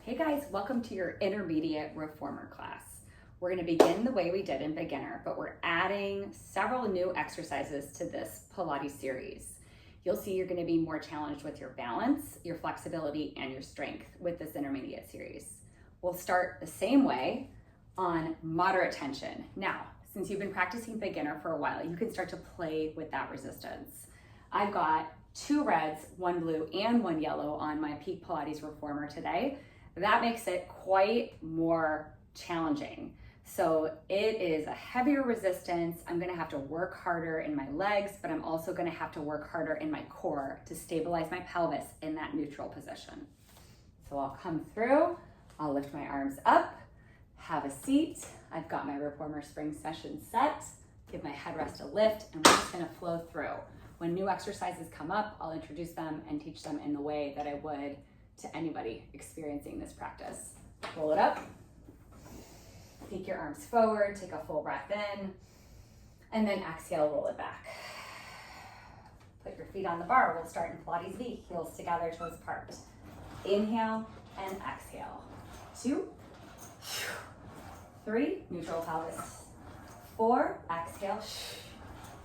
Hey guys, welcome to your intermediate reformer class. We're going to begin the way we did in beginner, but we're adding several new exercises to this Pilates series. You'll see you're going to be more challenged with your balance, your flexibility, and your strength with this intermediate series. We'll start the same way on moderate tension. Now, since you've been practicing beginner for a while, you can start to play with that resistance. I've got 2 reds, 1 blue, and 1 yellow on my Peak Pilates reformer today. That makes it quite more challenging. So it is a heavier resistance. I'm gonna have to work harder in my legs, but I'm also gonna have to work harder in my core to stabilize my pelvis in that neutral position. So I'll come through, I'll lift my arms up, have a seat. I've got my reformer spring session set, give my headrest a lift, and we're just gonna flow through. When new exercises come up, I'll introduce them and teach them in the way that I would to anybody experiencing this practice. Roll it up, peek your arms forward, take a full breath in, and then exhale, roll it back. Put your feet on the bar. We'll start in Pilates V, heels together, toes apart. Inhale and exhale. 2, 3, neutral pelvis. 4, exhale.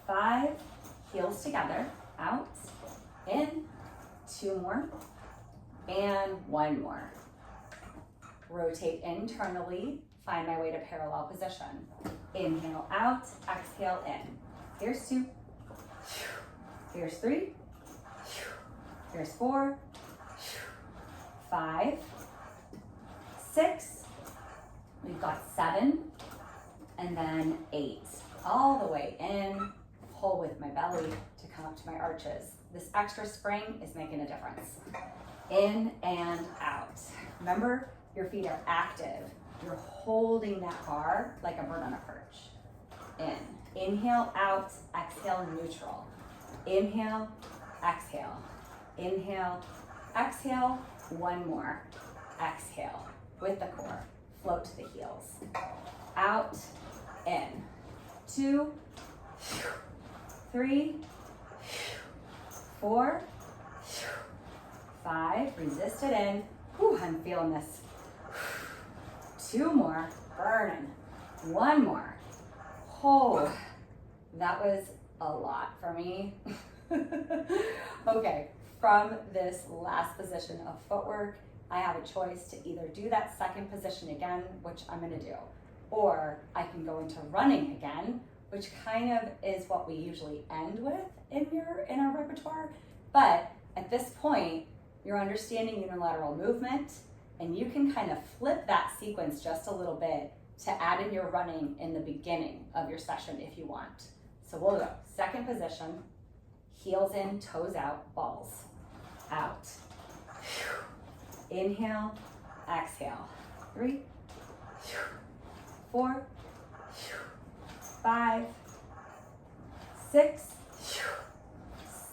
5, heels together, out, in, 2 more, and 1 more. Rotate internally, find my way to parallel position. Inhale out, exhale in. Here's 2, here's 3, here's 4, 5, 6, we've got 7, and then 8. All the way in, pull with my belly to come up to my arches. This extra spring is making a difference. In and out. Remember, your feet are active. You're holding that bar like a bird on a perch. In. Inhale, out, exhale, neutral. Inhale, exhale. Inhale, exhale. 1 more. Exhale with the core. Float to the heels. Out, in. 2, 3, 4, 5, resist it in. Whew, I'm feeling this. 2 more, burning. 1 more. Oh, that was a lot for me. Okay, from this last position of footwork, I have a choice to either do that second position again, which I'm gonna do, or I can go into running again, which kind of is what we usually end with in our repertoire. But at this point, you're understanding unilateral movement, and you can kind of flip that sequence just a little bit to add in your running in the beginning of your session if you want. So we'll go second position, heels in, toes out, balls out. Inhale, exhale. 3, 4, 5, 6,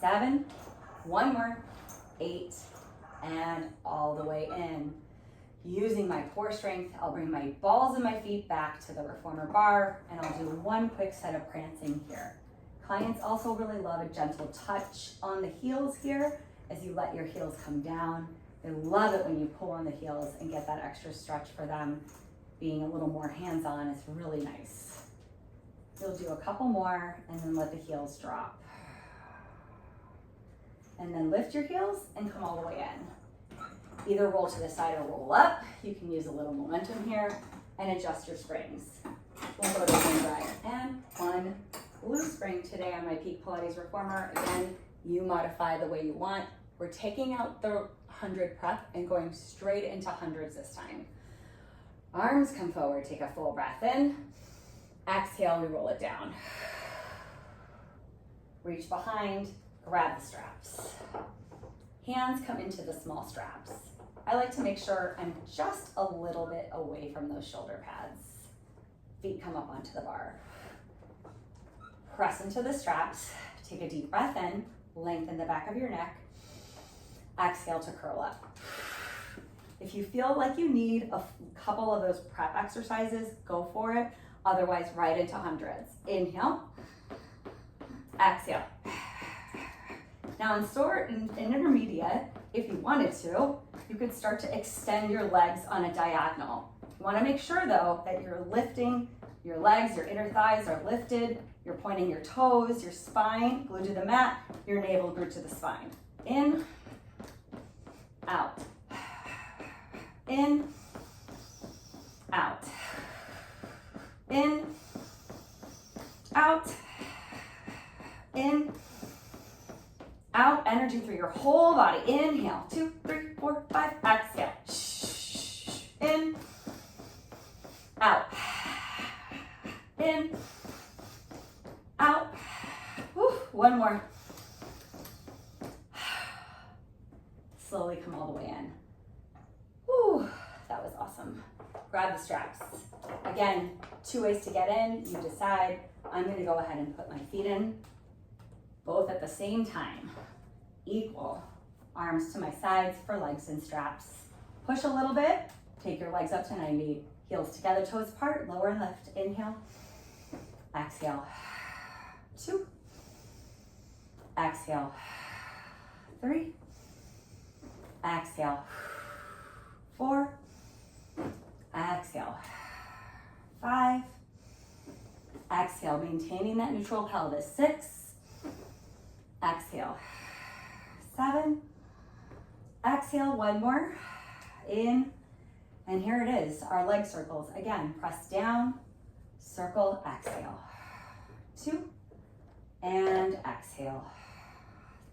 7, 1 more, 8, and all the way in. Using my core strength, I'll bring my balls and my feet back to the reformer bar, and I'll do 1 quick set of prancing here. Clients also really love a gentle touch on the heels here as you let your heels come down. They love it when you pull on the heels and get that extra stretch for them. Being a little more hands-on is really nice. You'll do a couple more and then let the heels drop. And then lift your heels and come all the way in. Either roll to the side or roll up. You can use a little momentum here and adjust your springs. We'll go to one dry and 1 blue spring today on my Peak Pilates reformer. Again, you modify the way you want. We're taking out the 100 prep and going straight into hundreds this time. Arms come forward, take a full breath in. Exhale, we roll it down. Reach behind, grab the straps. Hands come into the small straps. I like to make sure I'm just a little bit away from those shoulder pads. Feet come up onto the bar. Press into the straps. Take a deep breath in, lengthen the back of your neck. Exhale to curl up. If you feel like you need a couple of those prep exercises, go for it. Otherwise, right into hundreds. Inhale, exhale. Now in intermediate, if you wanted to, you could start to extend your legs on a diagonal. You want to make sure though that you're lifting your legs, your inner thighs are lifted, you're pointing your toes, your spine glued to the mat, your navel glued to the spine. In, out, in, out, in, out, in, out. Energy through your whole body. Inhale, 2, 3, 4, 5. Exhale. In, out, in, out. Whew. One more. Slowly come all the way in. Whew. That was awesome. Grab the straps. Again, 2 ways to get in. You decide. I'm going to go ahead and put my feet in, both at the same time. Equal. Arms to my sides for legs and straps. Push a little bit. Take your legs up to 90. Heels together, toes apart. Lower and lift. Inhale. Exhale. 2. Exhale. 3. Exhale. 4. Exhale. 5. Exhale, maintaining that neutral pelvis. 6. Exhale. 7. Exhale, one more. In. And here it is, our leg circles. Again, press down, circle, exhale. 2. And exhale.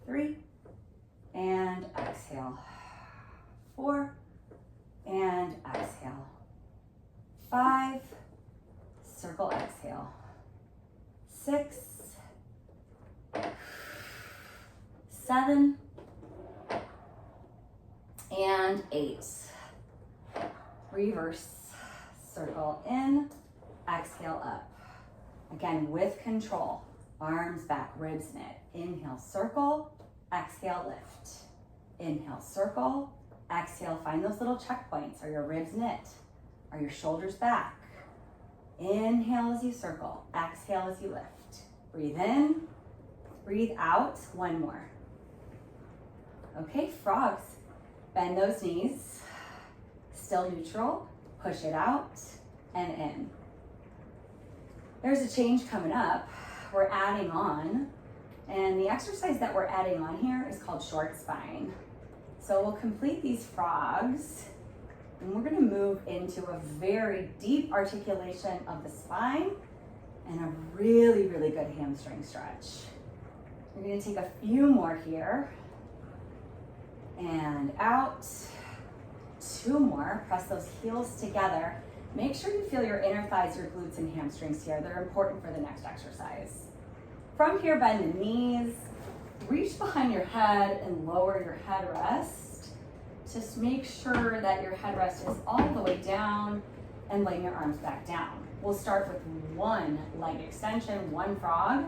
3. And exhale. 4. And exhale. 5. Circle, exhale. 6. 7. And 8. Reverse, circle in, exhale up. Again, with control. Arms back, ribs knit. Inhale, circle, exhale, lift. Inhale, circle, exhale. Find those little checkpoints. Are your ribs knit? Are your shoulders back? Inhale as you circle, exhale as you lift. Breathe in, breathe out. One more. Okay, frogs. Bend those knees. Still neutral. Push it out and in. There's a change coming up. We're adding on, and the exercise that we're adding on here is called short spine. So we'll complete these frogs, and we're gonna move into a very deep articulation of the spine and a really, really good hamstring stretch. We're gonna take a few more here, and out. 2 more. Press those heels together. Make sure you feel your inner thighs, your glutes and hamstrings here. They're important for the next exercise. From here, bend the knees. Reach behind your head and lower your headrest. Just make sure that your headrest is all the way down and laying your arms back down. We'll start with 1 leg extension, 1 frog.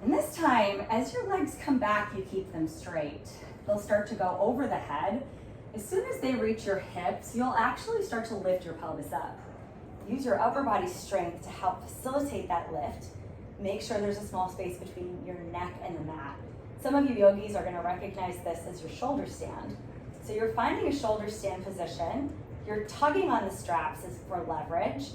And this time, as your legs come back, you keep them straight. They'll start to go over the head. As soon as they reach your hips, you'll actually start to lift your pelvis up. Use your upper body strength to help facilitate that lift. Make sure there's a small space between your neck and the mat. Some of you yogis are going to recognize this as your shoulder stand. So you're finding a shoulder stand position. You're tugging on the straps as for leverage.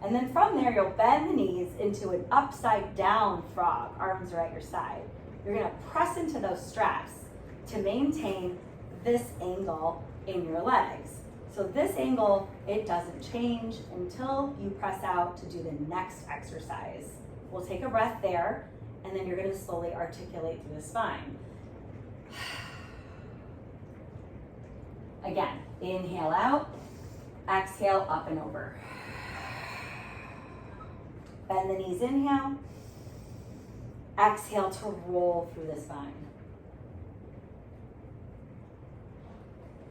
And then from there, you'll bend the knees into an upside down frog. Arms are at your side. You're going to press into those straps to maintain this angle in your legs. So this angle, it doesn't change until you press out to do the next exercise. We'll take a breath there, and then you're going to slowly articulate through the spine. Again, inhale out, exhale up and over. Bend the knees, inhale. Exhale to roll through the spine.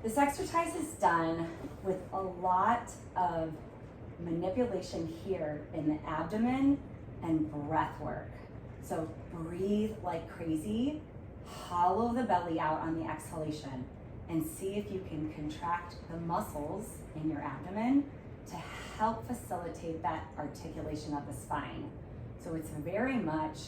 This exercise is done with a lot of manipulation here in the abdomen and breath work. So breathe like crazy, hollow the belly out on the exhalation, and see if you can contract the muscles in your abdomen to help facilitate that articulation of the spine. So it's very much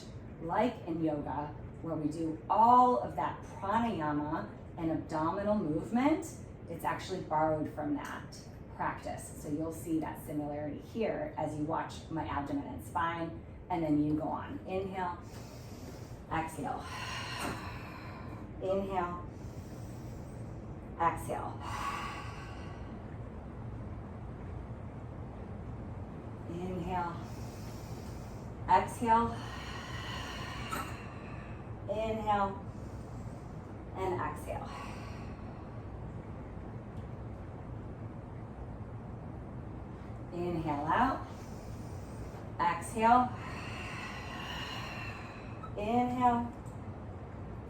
like in yoga, where we do all of that pranayama and abdominal movement It's actually borrowed from that practice. So you'll see that similarity here as you watch my abdomen and spine, and then you go on. Inhale, exhale. Inhale, exhale. Inhale, exhale. Inhale and exhale. Inhale out, exhale, inhale,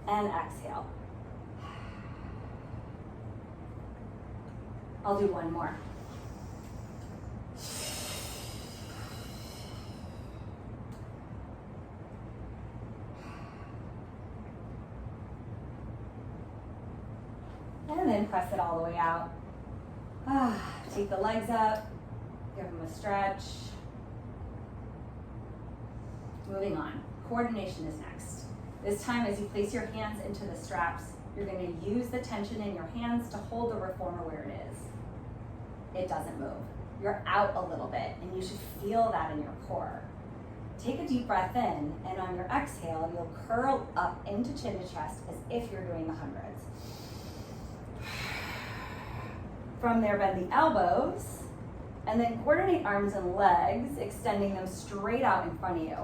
and exhale. I'll do one more. And then press it all the way out. Take the legs up, give them a stretch. Moving on, coordination is next. This time as you place your hands into the straps, you're gonna use the tension in your hands to hold the reformer where it is. It doesn't move. You're out a little bit and you should feel that in your core. Take a deep breath in, and on your exhale, you'll curl up into chin to chest as if you're doing the hundreds. From there, bend the elbows, and then coordinate arms and legs, extending them straight out in front of you.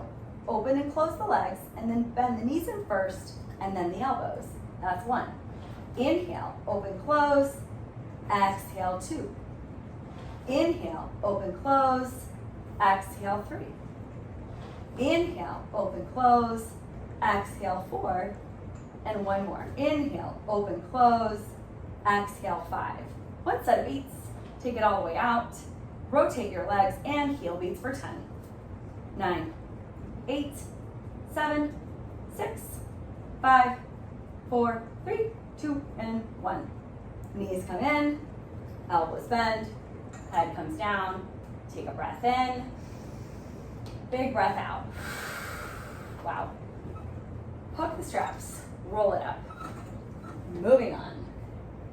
Open and close the legs, and then bend the knees in first, and then the elbows. That's one. Inhale, open, close. Exhale, two. Inhale, open, close. Exhale, three. Inhale, open, close. Exhale, four. And one more. Inhale, open, close. Exhale, five. One set of beats. Take it all the way out. Rotate your legs and heel beats for 10, 9, 8, 7, 6, 5, 4, 3, 2, and 1. Knees come in, elbows bend, head comes down. Take a breath in, big breath out. Wow. Hook the straps, roll it up. Moving on.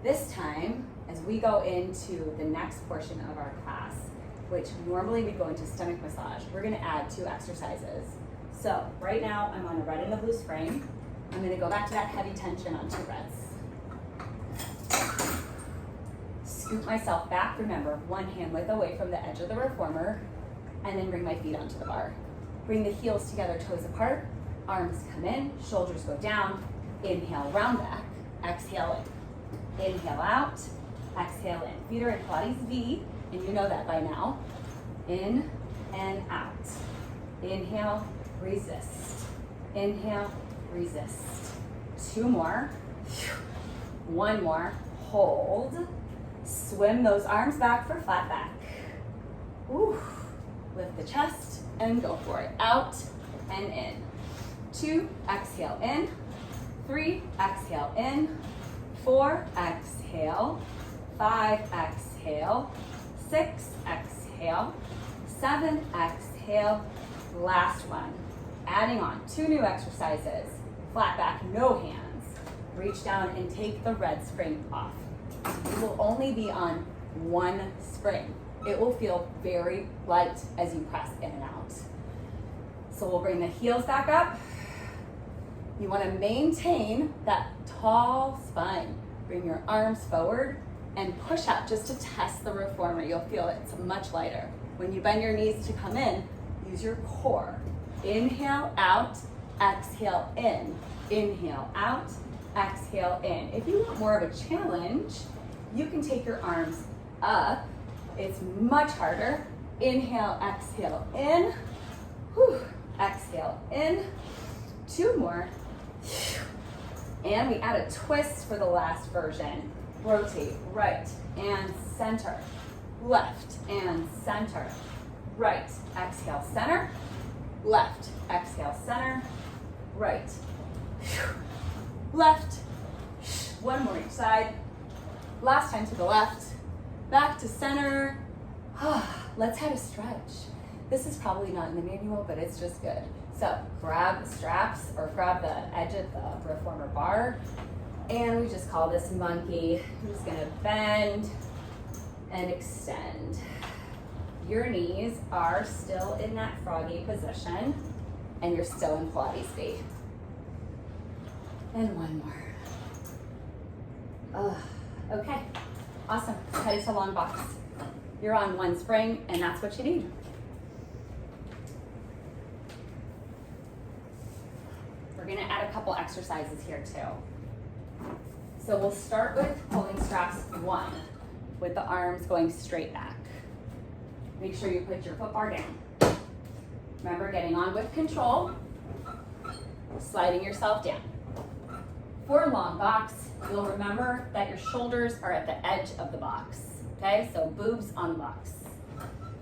This time, as we go into the next portion of our class, which normally we go into stomach massage, we're gonna add 2 exercises. So right now I'm on a red and a blue spring. I'm gonna go back to that heavy tension on 2 reds. Scoop myself back, remember, one hand width away from the edge of the reformer, and then bring my feet onto the bar. Bring the heels together, toes apart, arms come in, shoulders go down. Inhale, round back, exhale in. Inhale out, exhale in. Feet are in Pilates V, and you know that by now. In and out. Inhale, resist. Inhale, resist. 2 more. 1 more. Hold. Swim those arms back for flat back. Ooh. Lift the chest and go for it. Out and in. 2, exhale in. 3, exhale in. 4, exhale. 5, exhale. 6, exhale. 7, exhale. Last one. Adding on 2 new exercises. Flat back, no hands. Reach down and take the red spring off. You will only be on 1 spring. It will feel very light as you press in and out. So we'll bring the heels back up. You want to maintain that tall spine. Bring your arms forward and push up just to test the reformer. You'll feel it's much lighter. When you bend your knees to come in, use your core. Inhale out, exhale in. Inhale out, exhale in. If you want more of a challenge, you can take your arms up. It's much harder. Inhale, exhale in. Whew. Exhale in. 2 more. And we add a twist for the last version. Rotate right and center. Left and center. Right. Exhale, center. Left. Exhale, center. Right. Left. 1 more each side. Last time to the left. Back to center. Let's have a stretch. This is probably not in the manual, but it's just good. So grab the straps or grab the edge of the reformer bar. And we just call this monkey. I'm just gonna bend and extend. Your knees are still in that froggy position and you're still in Pilates speed. And one more. Okay, awesome. Head to long box. You're on one spring and that's what you need. We're gonna add a couple exercises here too. So we'll start with pulling straps 1 with the arms going straight back. Make sure you put your foot bar down. Remember, getting on with control, sliding yourself down. For long box, you'll remember that your shoulders are at the edge of the box, okay? So boobs on the box.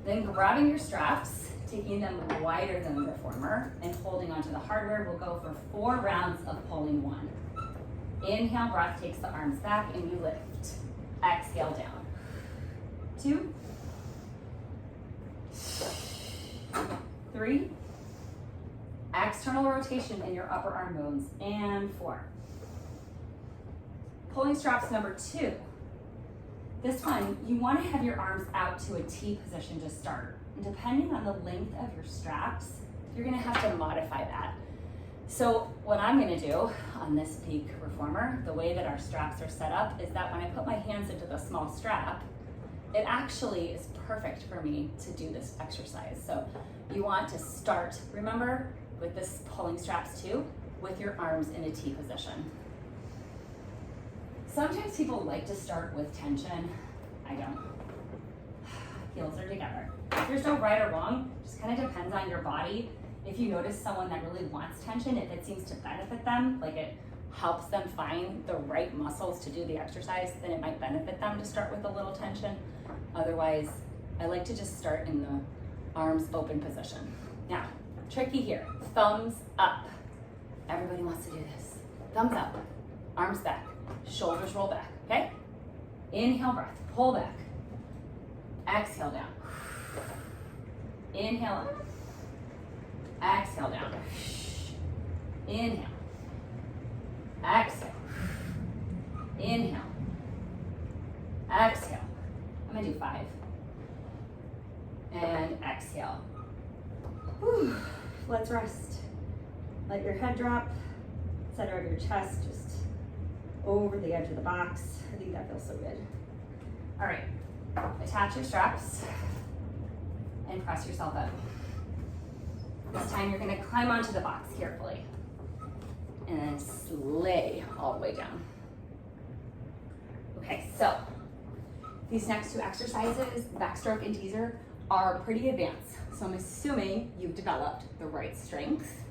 Then grabbing your straps, taking them wider than the reformer, and holding onto the hardware. We'll go for 4 rounds of pulling 1. Inhale, breath takes the arms back and you lift. Exhale down. 2, 3, external rotation in your upper arm bones, and 4. Pulling straps number 2. This one, you want to have your arms out to a T position to start. And depending on the length of your straps, you're going to have to modify that. So what I'm going to do on this peak reformer, the way that our straps are set up, is that when I put my hands into the small strap, it actually is perfect for me to do this exercise. So you want to start, remember, with this pulling straps too, with your arms in a T position. Sometimes people like to start with tension. I don't. Heels are together. There's no right or wrong, it just kind of depends on your body. If you notice someone that really wants tension, if it seems to benefit them, like it helps them find the right muscles to do the exercise, then it might benefit them to start with a little tension. Otherwise, I like to just start in the arms open position. Now, tricky here, thumbs up. Everybody wants to do this. Thumbs up, arms back, shoulders roll back, okay? Inhale, breath, pull back. Exhale down. Inhale up. Exhale down. Inhale. Exhale. Inhale. Exhale. I'm gonna do 5. And exhale. Whew. Let's rest. Let your head drop. Center of your chest just over the edge of the box. I think that feels so good. All right. Attach your straps and press yourself up. This time you're gonna climb onto the box carefully and then slay all the way down. Okay, so these next 2 exercises, backstroke and teaser, are pretty advanced. So I'm assuming you've developed the right strength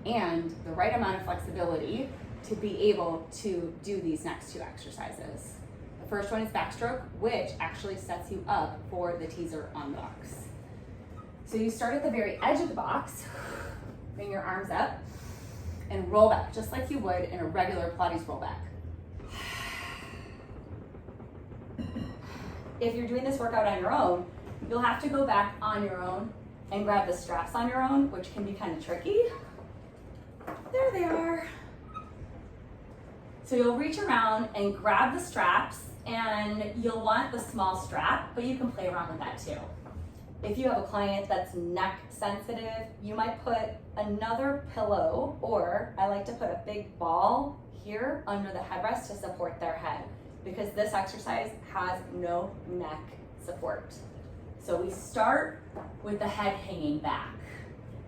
and the right amount of flexibility to be able to do these next 2 exercises. The first one is backstroke, which actually sets you up for the teaser on the box. So you start at the very edge of the box, bring your arms up, and roll back, just like you would in a regular Pilates rollback. If you're doing this workout on your own, you'll have to go back on your own and grab the straps on your own, which can be kind of tricky. There they are. So you'll reach around and grab the straps, and you'll want the small strap, but you can play around with that too. If you have a client that's neck sensitive, you might put another pillow, or I like to put a big ball here under the headrest to support their head, because this exercise has no neck support. So we start with the head hanging back.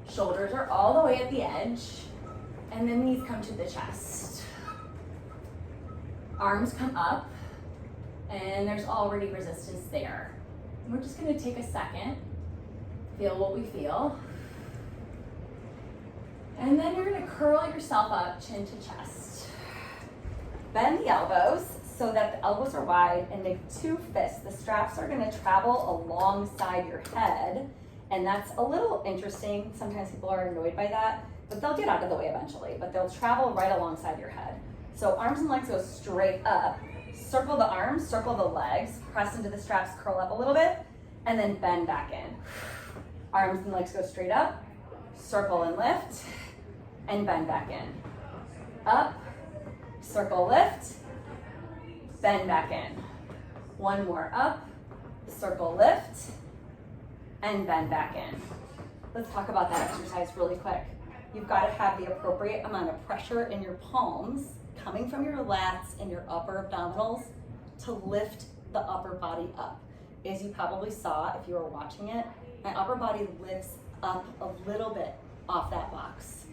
Shoulders are all the way at the edge, and then knees come to the chest. Arms come up, and there's already resistance there. We're just gonna take a second, feel what we feel. And then you're gonna curl yourself up, chin to chest. Bend the elbows so that the elbows are wide and make 2 fists. The straps are gonna travel alongside your head, and that's a little interesting. Sometimes people are annoyed by that, but they'll get out of the way eventually, but they'll travel right alongside your head. So arms and legs go straight up. Circle the arms, circle the legs, press into the straps, curl up a little bit, and then bend back in. Arms and legs go straight up, circle and lift, and bend back in. Up, circle lift, bend back in. One more up, circle lift, and bend back in. Let's talk about that exercise really quick. You've got to have the appropriate amount of pressure in your palms coming from your lats and your upper abdominals to lift the upper body up. As you probably saw if you were watching it, my upper body lifts up a little bit off that box,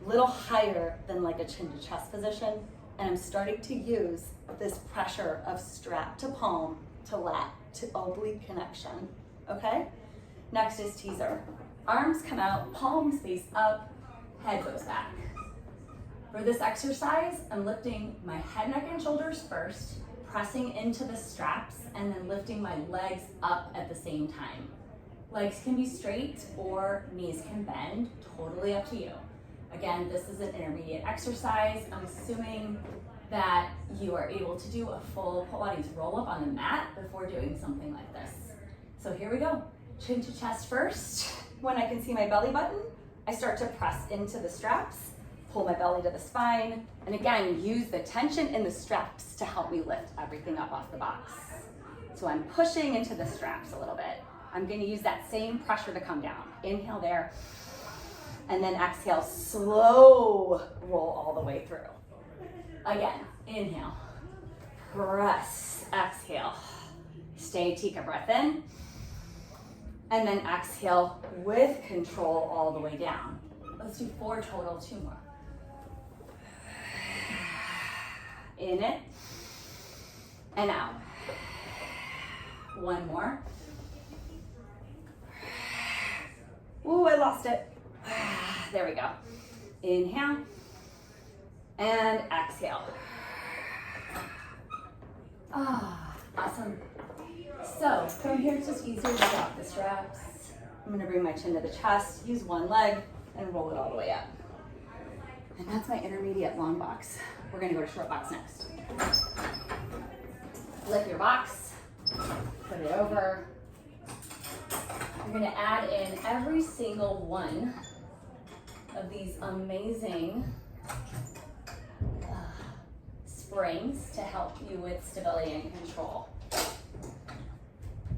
a little higher than like a chin to chest position, and I'm starting to use this pressure of strap to palm to lat to oblique connection, okay? Next is teaser. Arms come out, palms face up, head goes back. For this exercise, I'm lifting my head, neck, and shoulders first, pressing into the straps, and then lifting my legs up at the same time. Legs can be straight or knees can bend, totally up to you. Again, this is an intermediate exercise. I'm assuming that you are able to do a full Pilates roll-up on the mat before doing something like this. So here we go. Chin to chest first. When I can see my belly button, I start to press into the straps, pull my belly to the spine, and again, use the tension in the straps to help me lift everything up off the box. So I'm pushing into the straps a little bit. I'm gonna use that same pressure to come down. Inhale there, and then exhale, slow roll all the way through. Again, inhale, press, exhale. Stay, take a breath in, and then exhale with control all the way down. Let's do 4 total, 2 more. In it, and out. 1 more. Ooh, I lost it. There we go. Inhale, and exhale. Awesome. So from here, it's just easier to drop the straps. I'm gonna bring my chin to the chest, use one leg, and roll it all the way up. And that's my intermediate long box. We're gonna go to short box next. Lift your box, put it over. You're gonna add in every single one of these amazing springs to help you with stability and control.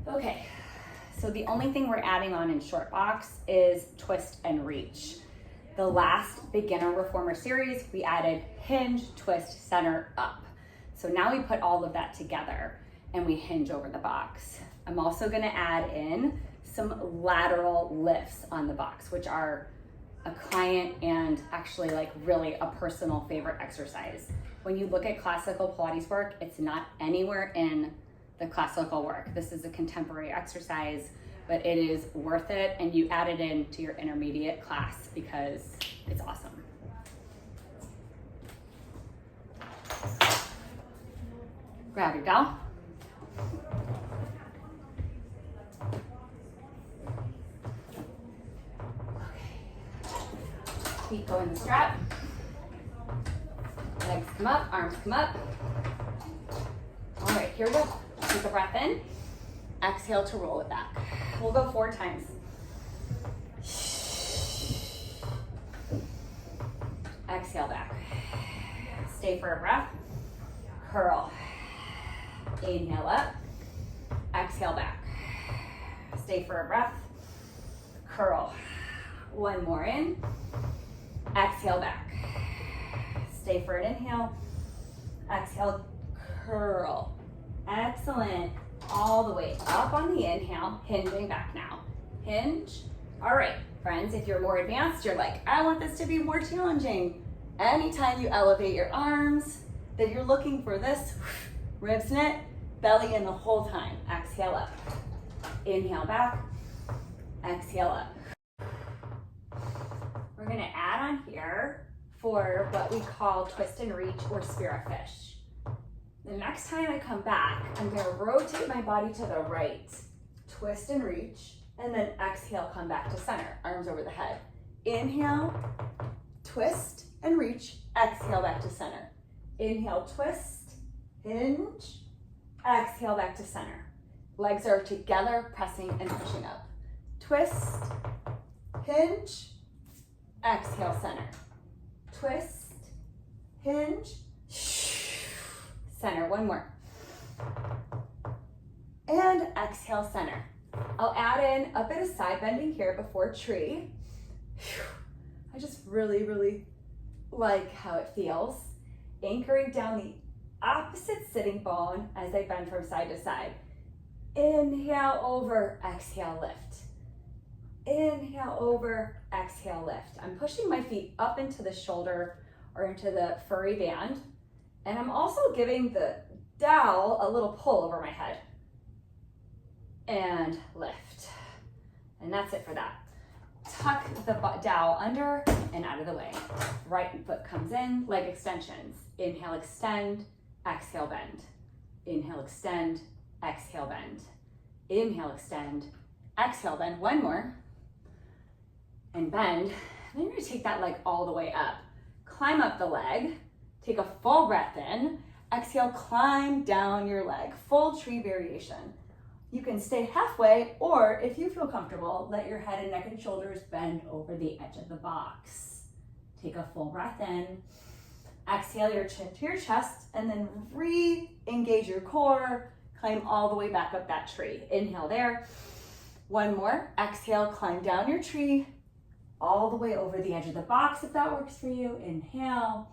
Okay, so the only thing we're adding on in short box is twist and reach. The last beginner reformer series, we added hinge, twist, center, up. So now we put all of that together and we hinge over the box. I'm also gonna add in some lateral lifts on the box, which are a client and actually like really a personal favorite exercise. When you look at classical Pilates work, it's not anywhere in the classical work. This is a contemporary exercise, but it is worth it, and you add it into your intermediate class because it's awesome. Grab your bell. Feet go in the strap. Legs come up, arms come up. All right, here we go. Take a breath in. Exhale to roll it back. We'll go 4 times. Exhale back. Stay for a breath. Curl. Inhale up. Exhale back. Stay for a breath. Curl. 1 more in. Exhale back. Stay for an inhale. Exhale, curl. Excellent. All the way up on the inhale, hinging back now. Hinge. All right, friends, if you're more advanced, you're like, I want this to be more challenging. Anytime you elevate your arms, that you're looking for this, ribs knit, belly in the whole time. Exhale up. Inhale back. Exhale up. We're gonna add on here for what we call twist and reach or spirit fish. The next time I come back, I'm gonna rotate my body to the right, twist and reach, and then exhale, come back to center, arms over the head. Inhale, twist and reach, exhale back to center. Inhale, twist, hinge, exhale back to center. Legs are together, pressing and pushing up. Twist, hinge, exhale, center. Twist, hinge, center, one more. And exhale, center. I'll add in a bit of side bending here before tree. I just really, really like how it feels. Anchoring down the opposite sitting bone as I bend from side to side. Inhale over, exhale, lift. Inhale over, exhale, lift. I'm pushing my feet up into the shoulder or into the furry band. And I'm also giving the dowel a little pull over my head. And lift. And that's it for that. Tuck the dowel under and out of the way. Right foot comes in, leg extensions. Inhale, extend, exhale, bend. Inhale, extend, exhale, bend. Inhale, extend, exhale, bend. One more. And bend. Then you're gonna take that leg all the way up. Climb up the leg. Take a full breath in. Exhale, climb down your leg. Full tree variation. You can stay halfway, or if you feel comfortable, let your head and neck and shoulders bend over the edge of the box. Take a full breath in. Exhale your chin to your chest, and then re-engage your core. Climb all the way back up that tree. Inhale there. One more. Exhale, climb down your tree, all the way over the edge of the box if that works for you. Inhale.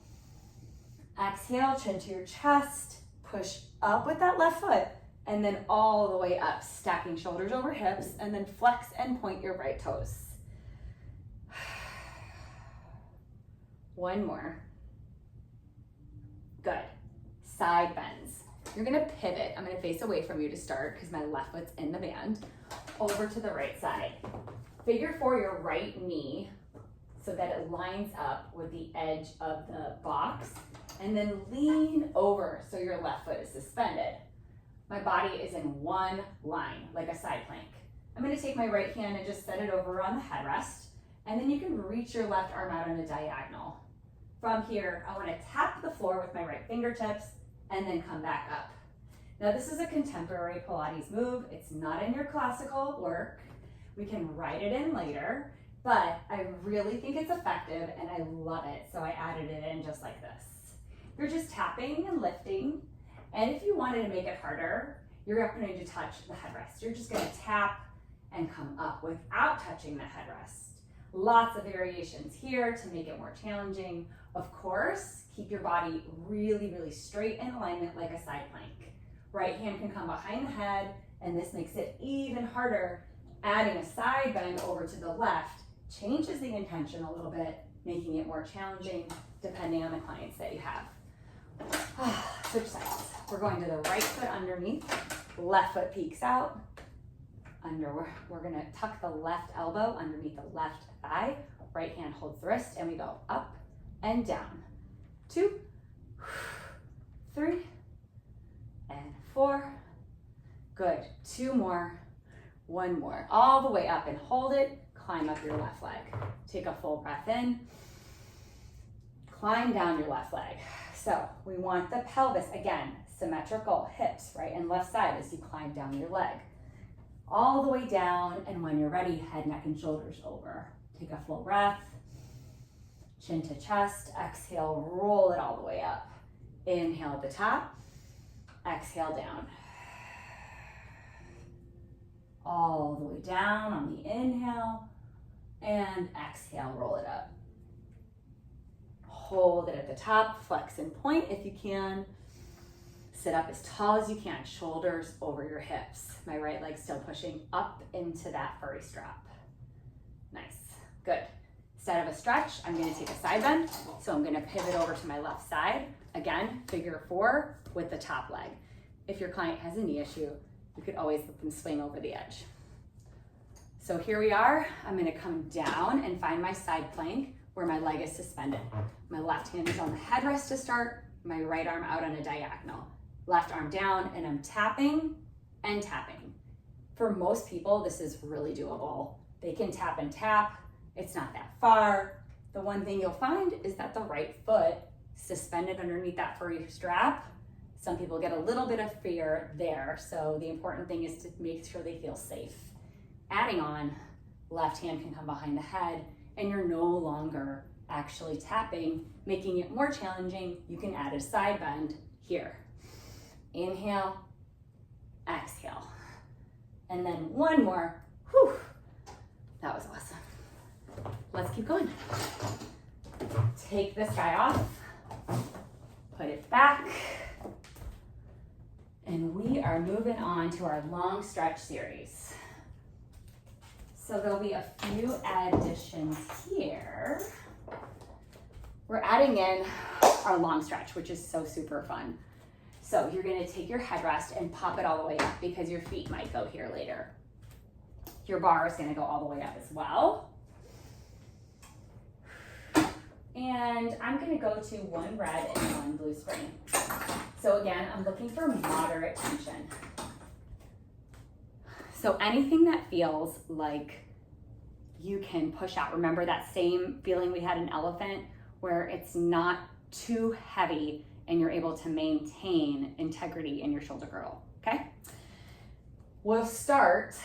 Exhale, chin to your chest. Push up with that left foot. And then all the way up, stacking shoulders over hips, and then flex and point your right toes. One more. Good. Side bends. You're gonna pivot. I'm gonna face away from you to start because my left foot's in the band. Over to the right side. Figure four your right knee so that it lines up with the edge of the box, and then lean over so your left foot is suspended. My body is in one line, like a side plank. I'm gonna take my right hand and just set it over on the headrest, and then you can reach your left arm out on a diagonal. From here, I wanna tap the floor with my right fingertips and then come back up. Now this is a contemporary Pilates move. It's not in your classical work. We can write it in later, but I really think it's effective and I love it, so I added it in just like this. You're just tapping and lifting. And if you wanted to make it harder, you're not going to touch the headrest. You're just going to tap and come up without touching the headrest. Lots of variations here to make it more challenging. Of course, keep your body really, really straight in alignment like a side plank. Right hand can come behind the head, and this makes it even harder. Adding a side bend over to the left changes the intention a little bit, making it more challenging depending on the clients that you have. Switch sides. We're going to the right foot underneath, left foot peeks out. We're gonna tuck the left elbow underneath the left thigh, right hand holds the wrist, and we go up and down. 2, 3, and 4. Good, 2 more, 1 more. All the way up and hold it, climb up your left leg. Take a full breath in, climb down your left leg. So we want the pelvis, again, symmetrical, hips, right and left side as you climb down your leg. All the way down, and when you're ready, head, neck, and shoulders over. Take a full breath, chin to chest, exhale, roll it all the way up. Inhale at the top, exhale down. All the way down on the inhale, and exhale, roll it up. Hold it at the top, flex and point if you can. Sit up as tall as you can, shoulders over your hips. My right leg still pushing up into that furry strap. Nice, good. Instead of a stretch, I'm gonna take a side bend. So I'm gonna pivot over to my left side. Again, figure 4 with the top leg. If your client has a knee issue, you could always let them swing over the edge. So here we are. I'm gonna come down and find my side plank where my leg is suspended. My left hand is on the headrest to start, my right arm out on a diagonal. Left arm down, and I'm tapping and tapping. For most people, this is really doable. They can tap and tap. It's not that far. The one thing you'll find is that the right foot suspended underneath that furry strap. Some people get a little bit of fear there, so the important thing is to make sure they feel safe. Adding on, left hand can come behind the head, and you're no longer actually tapping, making it more challenging. You can add a side bend here. Inhale, exhale. And then one more. Whew. That was awesome. Let's keep going. Take this guy off. Put it back. And we are moving on to our long stretch series. So there'll be a few additions here. We're adding in our long stretch, which is so super fun. So you're gonna take your headrest and pop it all the way up because your feet might go here later. Your bar is gonna go all the way up as well. And I'm gonna go to one red and one blue spring. So again, I'm looking for moderate tension. So anything that feels like you can push out. Remember that same feeling we had in elephant where it's not too heavy and you're able to maintain integrity in your shoulder girdle, okay? We'll start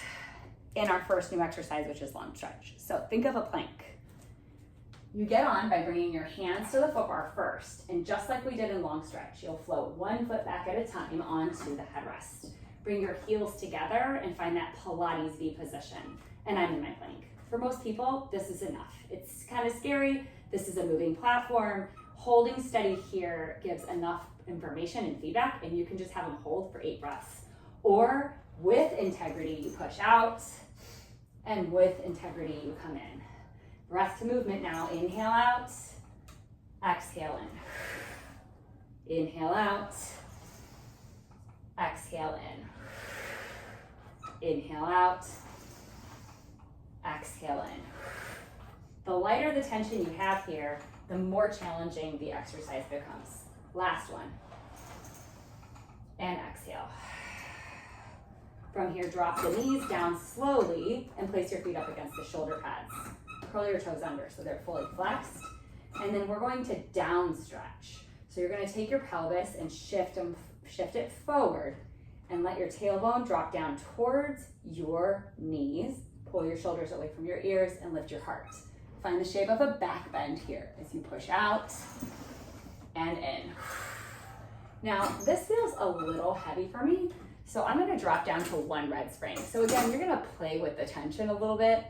in our first new exercise, which is long stretch. So think of a plank. You get on by bringing your hands to the foot bar first, and just like we did in long stretch, you'll float one foot back at a time onto the headrest. Bring your heels together and find that Pilates V position. And I'm in my plank. For most people, this is enough. It's kind of scary. This is a moving platform. Holding steady here gives enough information and feedback, and you can just have them hold for 8 breaths. Or with integrity, you push out, and with integrity, you come in. Breath to movement now. Inhale out, exhale in. Inhale out, exhale in. Inhale out, exhale in. The lighter the tension you have here, the more challenging the exercise becomes. Last one. And exhale. From here, drop the knees down slowly and place your feet up against the shoulder pads. Curl your toes under so they're fully flexed. And then we're going to down stretch. So you're gonna take your pelvis and shift it forward and let your tailbone drop down towards your knees. Pull your shoulders away from your ears and lift your heart. Find the shape of a back bend here as you push out and in. Now, this feels a little heavy for me, so I'm gonna drop down to one red spring. So again, you're gonna play with the tension a little bit.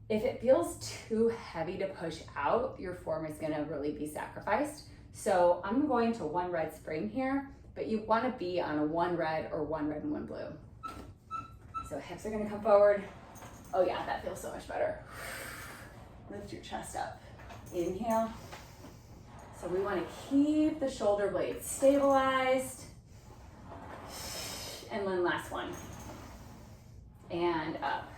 If it feels too heavy to push out, your form is gonna really be sacrificed. So I'm going to one red spring here, but you wanna be on a one red or one red and one blue. So hips are gonna come forward. Oh yeah, that feels so much better. Lift your chest up. Inhale. So we wanna keep the shoulder blades stabilized. And then last one. And up.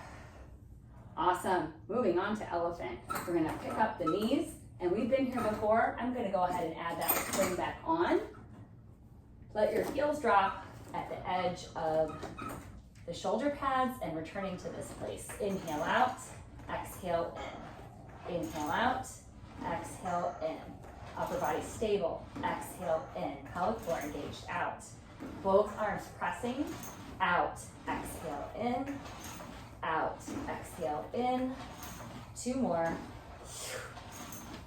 Awesome. Moving on to elephant. We're gonna pick up the knees, and we've been here before. I'm gonna go ahead and add that spring back on. Let your heels drop at the edge of the shoulder pads and returning to this place. Inhale out, exhale in. Inhale out, exhale in. Upper body stable, exhale in. Pelvic floor engaged, out. Both arms pressing, out, exhale in. Out, exhale in. 2 more.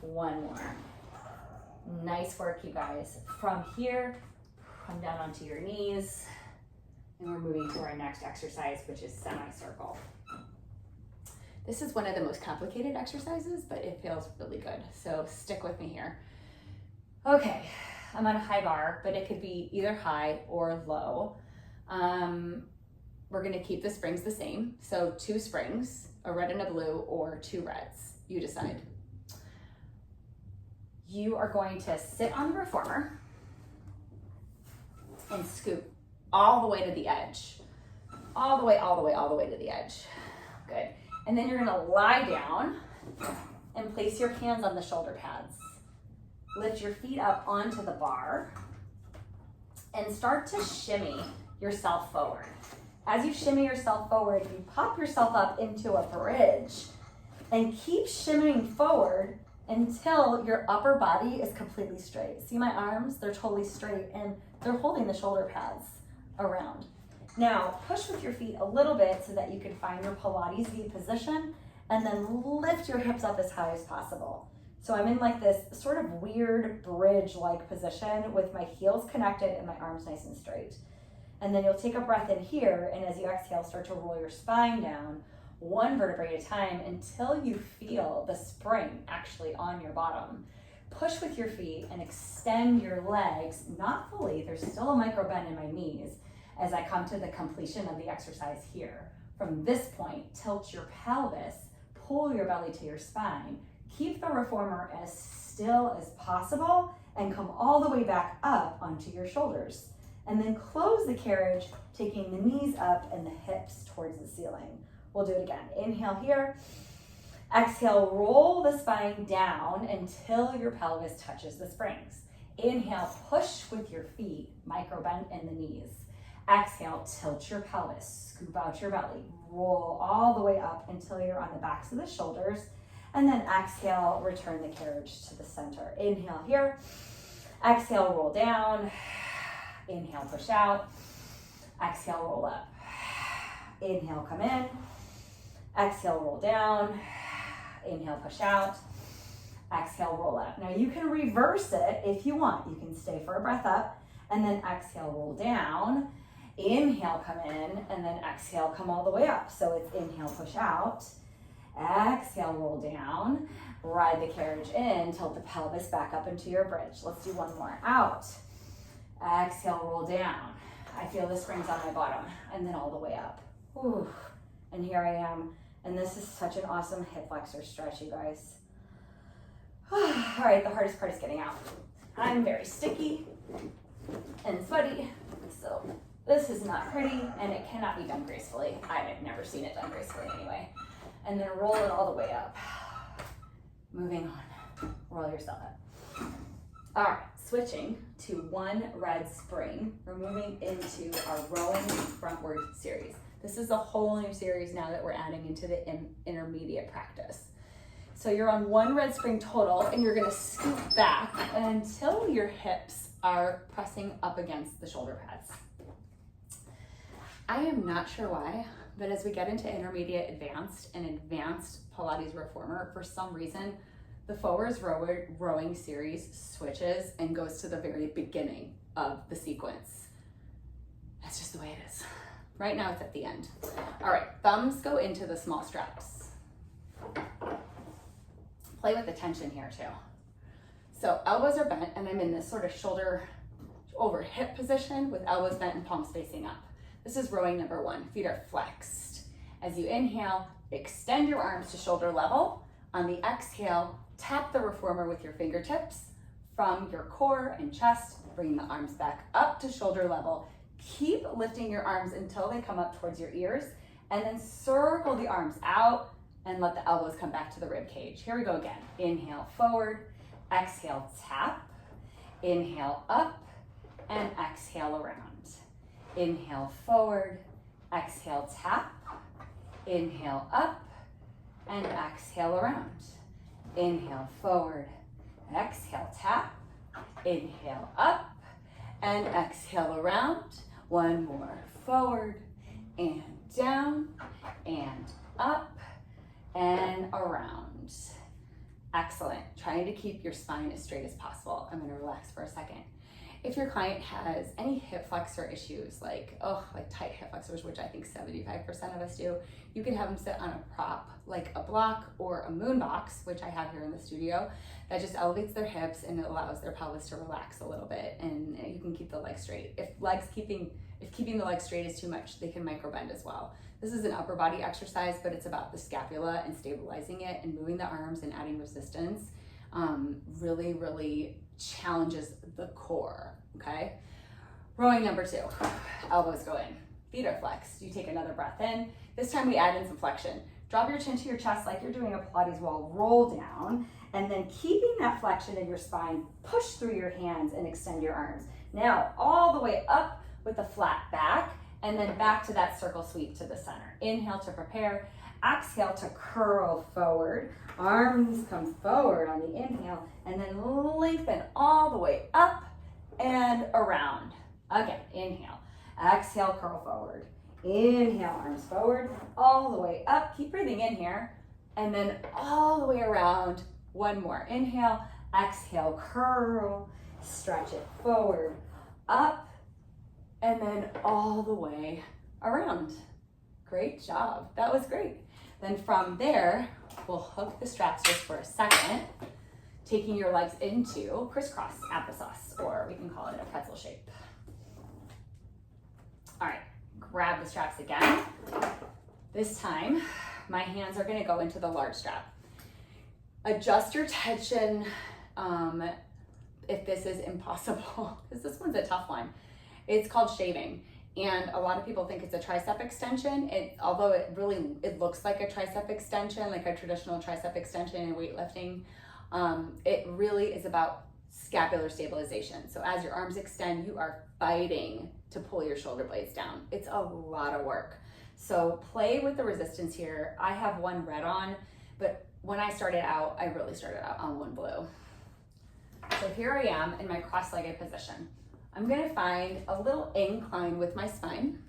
1 more. Nice work, you guys. From here, come down onto your knees, and we're moving to our next exercise, which is semicircle. This is one of the most complicated exercises, but it feels really good, so stick with me here. Okay, I'm on a high bar, but it could be either high or low. We're gonna keep the springs the same. So 2 springs, a red and a blue, or 2 reds, you decide. You are going to sit on the reformer and scoop all the way to the edge. All the way to the edge. Good. And then you're gonna lie down and place your hands on the shoulder pads. Lift your feet up onto the bar and start to shimmy yourself forward. As you shimmy yourself forward, you pop yourself up into a bridge and keep shimmying forward until your upper body is completely straight. See my arms? They're totally straight and they're holding the shoulder pads around. Now, push with your feet a little bit so that you can find your Pilates V position and then lift your hips up as high as possible. So I'm in like this sort of weird bridge-like position with my heels connected and my arms nice and straight. And then you'll take a breath in here, and as you exhale, start to roll your spine down one vertebrae at a time until you feel the spring actually on your bottom. Push with your feet and extend your legs, not fully, there's still a micro bend in my knees as I come to the completion of the exercise here. From this point, tilt your pelvis, pull your belly to your spine, keep the reformer as still as possible, and come all the way back up onto your shoulders. And then close the carriage, taking the knees up and the hips towards the ceiling. We'll do it again. Inhale here. Exhale, roll the spine down until your pelvis touches the springs. Inhale, push with your feet, micro bend in the knees. Exhale, tilt your pelvis, scoop out your belly, roll all the way up until you're on the backs of the shoulders. And then exhale, return the carriage to the center. Inhale here. Exhale, roll down. Inhale, push out. Exhale, roll up. Inhale, come in. Exhale, roll down. Inhale, push out. Exhale, roll up. Now you can reverse it if you want. You can stay for a breath up and then exhale, roll down. Inhale, come in, and then exhale, come all the way up. So it's inhale, push out. Exhale, roll down. Ride the carriage in, tilt the pelvis back up into your bridge. Let's do one more. Out. Exhale, roll down. I feel the springs on my bottom, and then all the way up. Whew. And here I am. And this is such an awesome hip flexor stretch, you guys. All right, the hardest part is getting out. I'm very sticky and sweaty, so this is not pretty, and it cannot be done gracefully. I've never seen it done gracefully anyway. And then roll it all the way up. Moving on. Roll yourself up. All right, switching to one red spring. We're moving into our rowing frontward series. This is a whole new series now that we're adding into the intermediate practice. So you're on one red spring total, and you're gonna scoop back until your hips are pressing up against the shoulder pads. I am not sure why, but as we get into intermediate advanced and advanced Pilates reformer, for some reason, the forwards rowing series switches and goes to the very beginning of the sequence. That's just the way it is. Right now it's at the end. All right, thumbs go into the small straps. Play with the tension here too. So elbows are bent, and I'm in this sort of shoulder over hip position with elbows bent and palms facing up. This is rowing number one. Feet are flexed. As you inhale, extend your arms to shoulder level. On the exhale, tap the reformer with your fingertips from your core and chest. Bring the arms back up to shoulder level. Keep lifting your arms until they come up towards your ears, and then circle the arms out and let the elbows come back to the rib cage. Here we go again. Inhale forward, exhale tap, inhale up, and exhale around. Inhale forward, exhale tap, inhale up, and exhale around. Inhale forward, exhale tap, inhale up, and exhale around. One more, forward and down and up and around. Excellent. Trying to keep your spine as straight as possible. I'm gonna relax for a second. If your client has any hip flexor issues, like tight hip flexors, which I think 75% of us do, you can have them sit on a prop, like a block or a moon box, which I have here in the studio, that just elevates their hips and it allows their pelvis to relax a little bit, and you can keep the legs straight. If keeping the legs straight is too much, they can micro bend as well. This is an upper body exercise, but it's about the scapula and stabilizing it and moving the arms and adding resistance. Really, really challenges the core, okay? Rowing number two, elbows go in, feet are flexed. You take another breath in. This time we add in some flexion. Drop your chin to your chest like you're doing a Pilates wall, roll down, and then keeping that flexion in your spine, push through your hands and extend your arms. Now, all the way up with a flat back, and then back to that circle sweep to the center. Inhale to prepare, exhale to curl forward. Arms come forward on the inhale, and then lengthen all the way up and around. Again, inhale, exhale, curl forward. Inhale, arms forward, all the way up. Keep breathing in here, and then all the way around One more. Inhale, exhale, curl, stretch it forward, up, and then all the way around. Great job. That was great. Then from there, we'll hook the straps just for a second, taking your legs into crisscross applesauce, or we can call it a pretzel shape. All right, grab the straps again. This time, my hands are gonna go into the large strap. Adjust your tension if this is impossible, because this one's a tough one. It's called shaving, and a lot of people think it's a tricep extension. Although it looks like a tricep extension, like a traditional tricep extension in weightlifting, it really is about scapular stabilization. So as your arms extend, you are fighting to pull your shoulder blades down. It's a lot of work. So play with the resistance here. I have one red on, but when I started out, I really started out on one blue. So here I am in my cross-legged position. I'm gonna find a little incline with my spine.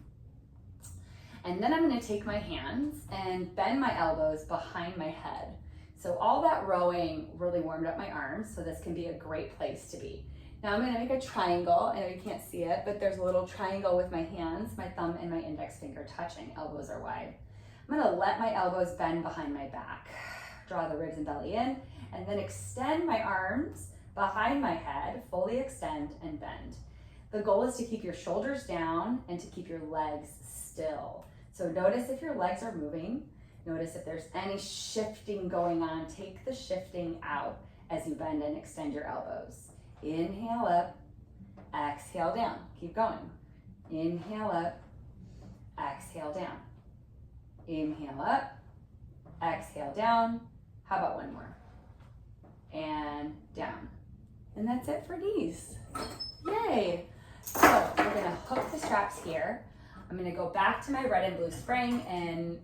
And then I'm gonna take my hands and bend my elbows behind my head. So all that rowing really warmed up my arms, so this can be a great place to be. Now I'm gonna make a triangle. I know you can't see it, but there's a little triangle with my hands, my thumb and my index finger touching, elbows are wide. I'm gonna let my elbows bend behind my back. Draw the ribs and belly in, and then extend my arms behind my head, fully extend and bend. The goal is to keep your shoulders down and to keep your legs still. So notice if your legs are moving, notice if there's any shifting going on. Take the shifting out as you bend and extend your elbows. Inhale up, exhale down. Keep going. Inhale up, exhale down. Inhale up, exhale down. How about one more? And down. And that's it for knees. Yay! So we're gonna hook the straps here. I'm gonna go back to my red and blue spring and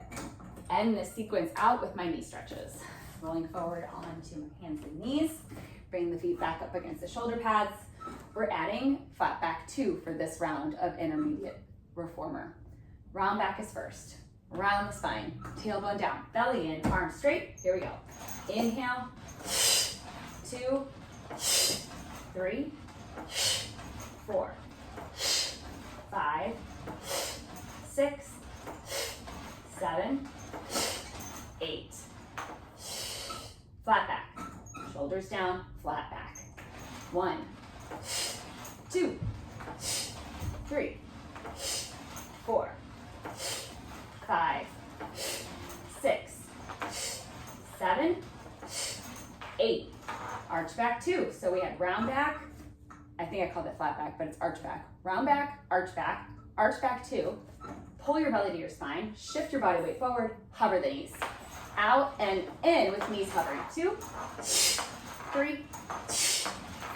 end this sequence out with my knee stretches. Rolling forward onto my hands and knees. Bring the feet back up against the shoulder pads. We're adding flat back 2 for this round of intermediate reformer. Round back is first. Round the spine, tailbone down, belly in, arms straight. Here we go. Inhale, 2, 3, 4, 5, 6, 7, 8. Flat back. Shoulders down, flat back. 1, 2, 3, 4, 5, 6, 7, 8. Arch back 2. So we had round back. I think I called it flat back, but it's arch back. Round back, arch back 2. Pull your belly to your spine. Shift your body weight forward. Hover the knees. Out and in with knees hovering. 2, 3,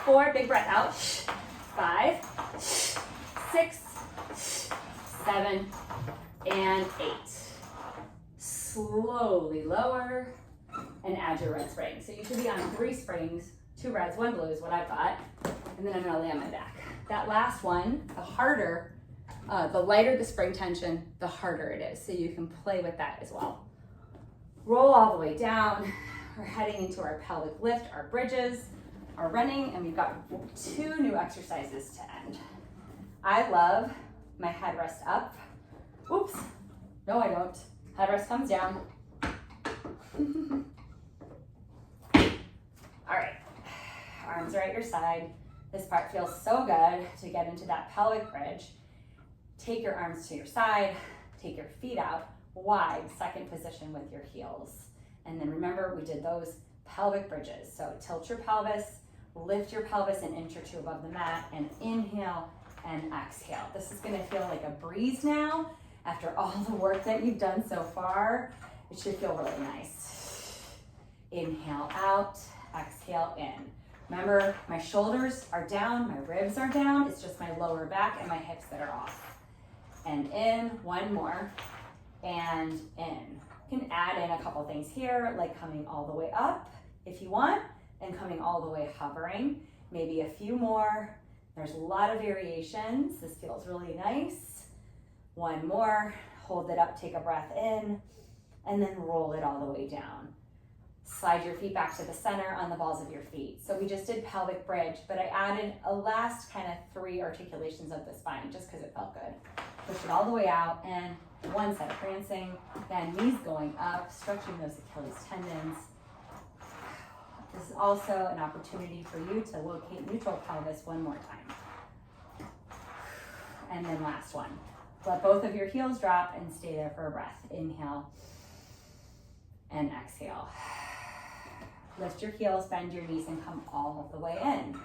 4. Big breath out. 5, 6, 7, and 8. Slowly lower and add your red spring. So you should be on 3 springs, 2 reds, 1 blue is what I've got. And then I'm gonna lay on my back. That last one, the lighter the spring tension, the harder it is. So you can play with that as well. Roll all the way down. We're heading into our pelvic lift, our bridges, our running, and we've got 2 new exercises to end. I love my headrest up. Oops, no I don't. Headrest comes down. All right, arms are at your side. This part feels so good to get into that pelvic bridge. Take your arms to your side, take your feet out, wide, second position with your heels. And then remember, we did those pelvic bridges. So tilt your pelvis, lift your pelvis an inch or 2 above the mat, and inhale and exhale. This is gonna feel like a breeze now. After all the work that you've done so far, it should feel really nice. Inhale out, exhale in. Remember, my shoulders are down, my ribs are down. It's just my lower back and my hips that are off. And in, one more, and in. You can add in a couple things here, like coming all the way up if you want, and coming all the way hovering. Maybe a few more. There's a lot of variations. This feels really nice. One more, hold it up, take a breath in, and then roll it all the way down. Slide your feet back to the center on the balls of your feet. So we just did pelvic bridge, but I added a last kind of 3 articulations of the spine just because it felt good. Push it all the way out, and one set of prancing, then knees going up, stretching those Achilles tendons. This is also an opportunity for you to locate neutral pelvis one more time. And then last one. Let both of your heels drop and stay there for a breath. Inhale and exhale. Lift your heels, bend your knees, and come all the way in.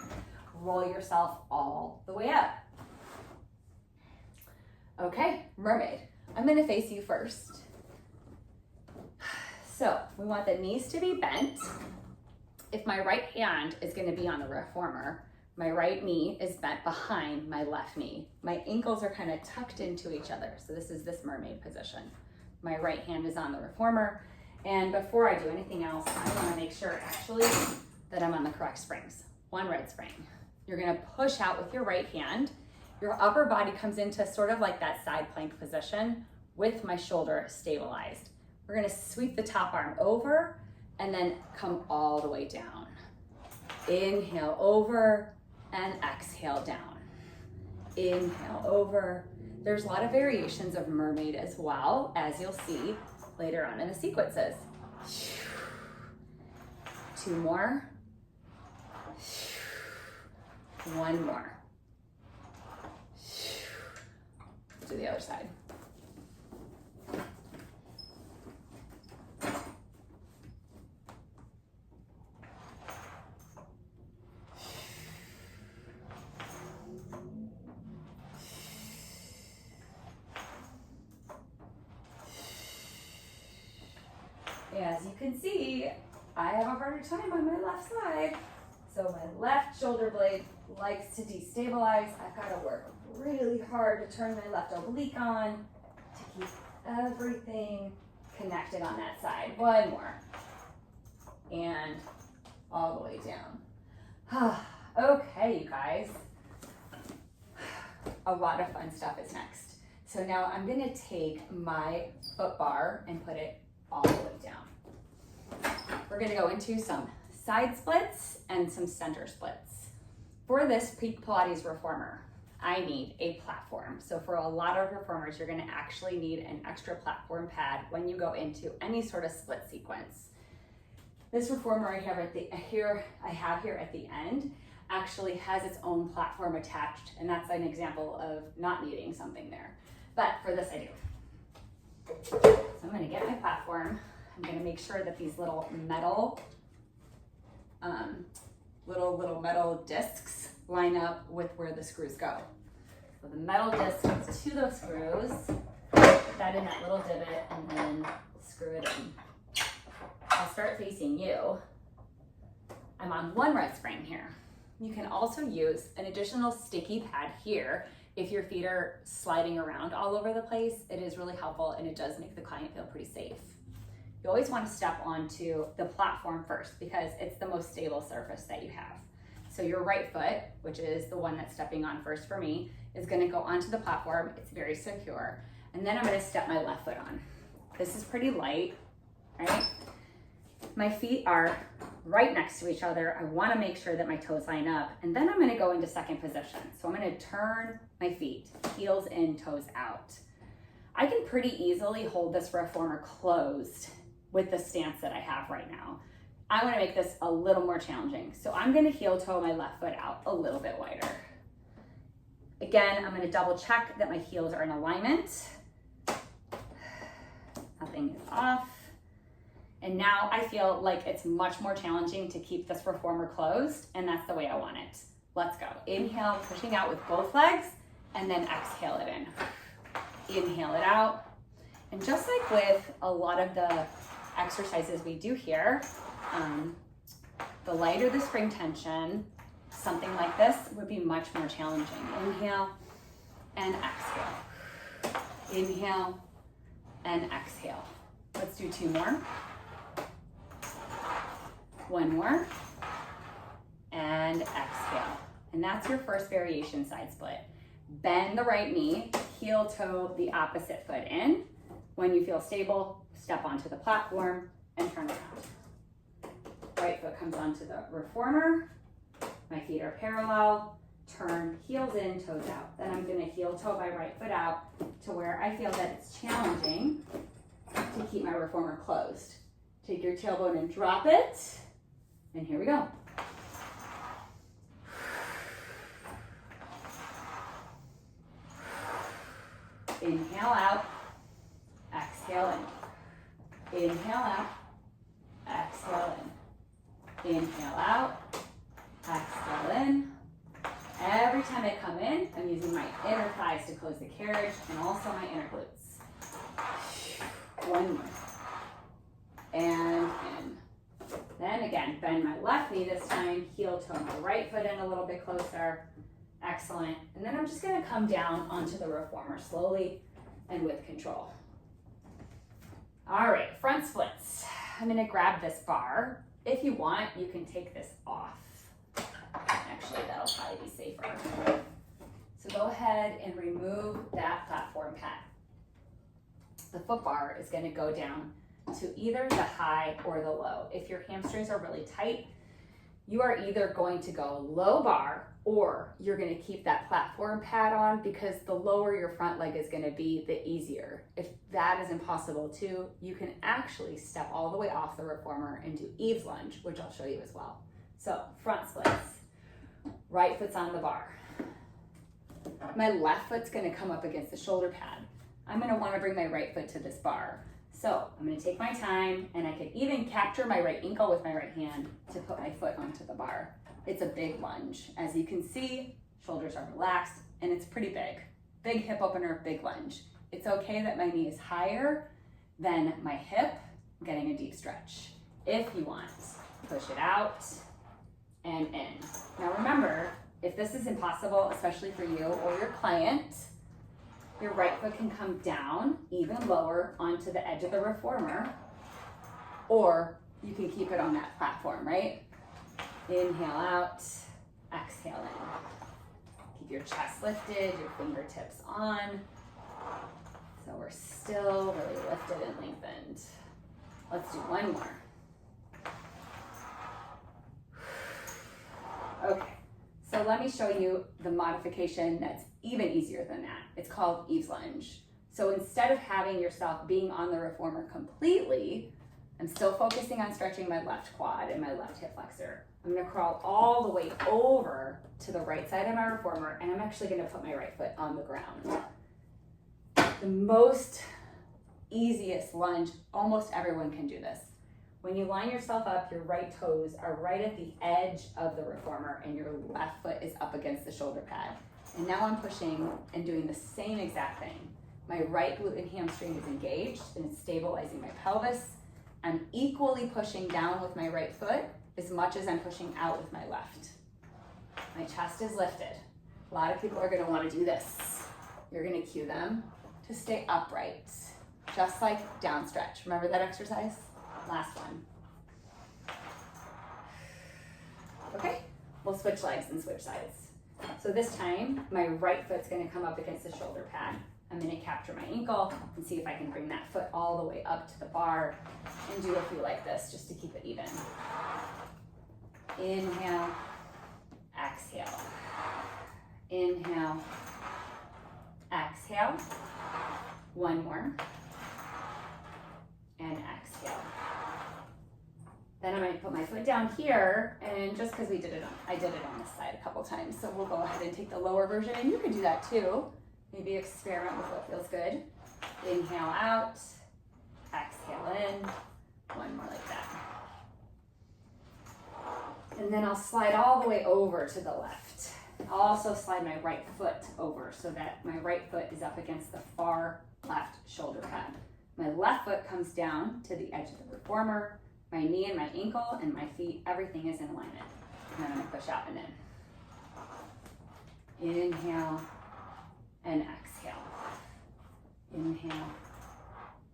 Roll yourself all the way up. Okay, mermaid. I'm gonna face you first. So we want the knees to be bent. If my right hand is gonna be on the reformer, my right knee is bent behind my left knee. My ankles are kind of tucked into each other. So this is this mermaid position. My right hand is on the reformer. And before I do anything else, I wanna make sure actually that I'm on the correct springs. One red spring. You're gonna push out with your right hand. Your upper body comes into sort of like that side plank position with my shoulder stabilized. We're gonna sweep the top arm over and then come all the way down. Inhale over and exhale down. Inhale over. There's a lot of variations of mermaid as well, as you'll see later on in the sequences. 2 more. 1 more. To the other side. As you can see, I have a harder time on my left side. So my left shoulder blade likes to destabilize. I've got to work really hard to turn my left oblique on to keep everything connected on that side. 1 more. And all the way down. Okay, you guys. A lot of fun stuff is next. So now I'm gonna take my foot bar and put it all the way down. We're gonna go into some side splits and some center splits. For this peak Pilates reformer, I need a platform. So for a lot of reformers, you're gonna actually need an extra platform pad when you go into any sort of split sequence. This reformer I have here at the end actually has its own platform attached, and that's an example of not needing something there. But for this I do. So I'm gonna get my platform. I'm gonna make sure that these little metal, little metal discs line up with where the screws go. So the metal disc goes to those screws, put that in that little divot, and then screw it in. I'll start facing you. I'm on 1 red spring here. You can also use an additional sticky pad here if your feet are sliding around all over the place. It is really helpful, and it does make the client feel pretty safe. You always want to step onto the platform first because it's the most stable surface that you have. So your right foot, which is the one that's stepping on first for me, is going to go onto the platform. It's very secure. And then I'm going to step my left foot on. This is pretty light, right? My feet are right next to each other. I want to make sure that my toes line up. And then I'm going to go into second position. So I'm going to turn my feet, heels in, toes out. I can pretty easily hold this reformer closed with the stance that I have right now. I want to make this a little more challenging. So I'm going to heel toe my left foot out a little bit wider. Again, I'm going to double check that my heels are in alignment. Nothing is off. And now I feel like it's much more challenging to keep this reformer closed, and that's the way I want it. Let's go. Inhale, pushing out with both legs, and then exhale it in. Inhale it out. And just like with a lot of the exercises we do here, the lighter the spring tension, something like this would be much more challenging. Inhale and exhale. Inhale and exhale. Let's do 2 more. 1 more. And exhale. And that's your first variation side split. Bend the right knee, heel toe the opposite foot in. When you feel stable, step onto the platform and turn around. Right foot comes onto the reformer. My feet are parallel. Turn, heels in, toes out. Then I'm gonna heel toe my right foot out to where I feel that it's challenging to keep my reformer closed. Take your tailbone and drop it. And here we go. Inhale out, exhale in. Inhale out, exhale in. Inhale out, exhale in. Every time I come in, I'm using my inner thighs to close the carriage and also my inner glutes. One more. And in. Then again, bend my left knee this time, heel toe my right foot in a little bit closer. Excellent. And then I'm just gonna come down onto the reformer slowly and with control. All right, front splits. I'm gonna grab this bar. If you want, you can take this off. Actually, that'll probably be safer. So go ahead and remove that platform pad. The foot bar is gonna go down to either the high or the low. If your hamstrings are really tight, you are either going to go low bar or you're gonna keep that platform pad on, because the lower your front leg is gonna be, the easier. If that is impossible too, you can actually step all the way off the reformer and do Eve's lunge, which I'll show you as well. So front splits. Right foot's on the bar. My left foot's gonna come up against the shoulder pad. I'm gonna wanna bring my right foot to this bar. So I'm gonna take my time, and I can even capture my right ankle with my right hand to put my foot onto the bar. It's a big lunge. As you can see, shoulders are relaxed, and it's pretty big. Big hip opener, big lunge. It's okay that my knee is higher than my hip. I'm getting a deep stretch. If you want, push it out and in. Now remember, if this is impossible, especially for you or your client, your right foot can come down even lower onto the edge of the reformer, or you can keep it on that platform, right? Inhale out, exhale in. Keep your chest lifted, your fingertips on. So we're still really lifted and lengthened. Let's do one more. Okay, so let me show you the modification that's even easier than that. It's called Eve's lunge. So instead of having yourself being on the reformer completely, I'm still focusing on stretching my left quad and my left hip flexor. I'm gonna crawl all the way over to the right side of my reformer, and I'm actually gonna put my right foot on the ground. The most easiest lunge, almost everyone can do this. When you line yourself up, your right toes are right at the edge of the reformer and your left foot is up against the shoulder pad. And now I'm pushing and doing the same exact thing. My right glute and hamstring is engaged and it's stabilizing my pelvis. I'm equally pushing down with my right foot as much as I'm pushing out with my left. My chest is lifted. A lot of people are gonna wanna do this. You're gonna cue them to stay upright, just like down stretch. Remember that exercise? Last one. Okay, we'll switch legs and switch sides. So this time, my right foot's gonna come up against the shoulder pad. I'm gonna capture my ankle and see if I can bring that foot all the way up to the bar and do a few like this just to keep it even. Inhale, exhale. Inhale, exhale. One more. And exhale. Then I'm going to put my foot down here, and just because I did it on this side a couple times, so we'll go ahead and take the lower version, and you can do that too. Maybe experiment with what feels good. Inhale out, exhale in. One more like that. And then I'll slide all the way over to the left. I'll also slide my right foot over so that my right foot is up against the far left shoulder pad. My left foot comes down to the edge of the reformer. My knee and my ankle and my feet, everything is in alignment. And then I'm gonna push out and in. Inhale and exhale. Inhale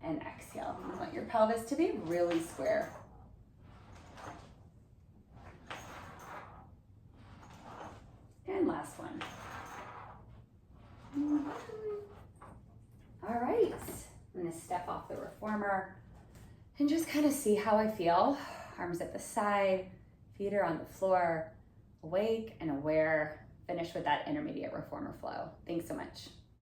and exhale. You want your pelvis to be really square. And last one. All right, I'm gonna step off the reformer and just kind of see how I feel. arms at the side, feet are on the floor, awake and aware. Finish with that intermediate reformer flow. Thanks so much.